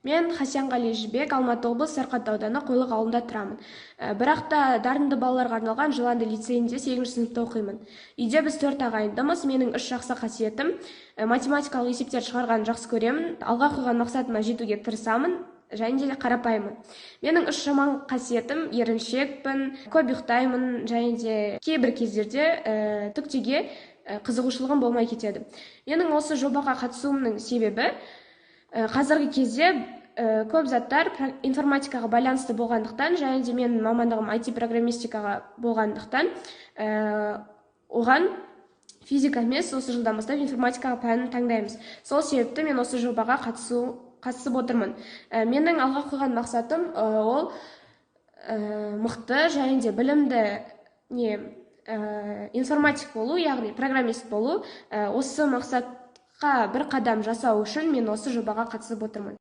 Мен Хасенғали Жібек, Алматы облысы Сарқат ауданы Қойлық ауылында тұрамын. Бірақ та дарынды балаларға арналған Жыланды лицейінде 8-ші сыныпта оқимын. Үйде біз 4 ағайындымыз. Менің 3 жақсы қасиетім: математикалық есептер шығарған жақсы көремін, алға қойған мақсатыма жетуге тырысамын, және де қарапайымын. Менің 3 жаман қасиетім: еріншекпін, көп ұйықтаймын, және де кейбір кездерде түктеге қызығушылығым болмай кетеді. Менің осы жобаға қатысуымның себебі, қазіргі кезде көп заттар информатикаға байланысты болғандықтан, және де менің мамандығым IT программистикаға болғандықтан, оған физика емес, осы жылдан бастап информатикаға пәнін таңдаймыз. Сол себепті мен осы жобаға қатысып отырмын. Менің алға қойған мақсатым ол мықты және де білімді информатик болу, яғни программист болу. Осы мақсатқа бір қадам жасау үшін мен осы жобаға қатысып отырмын.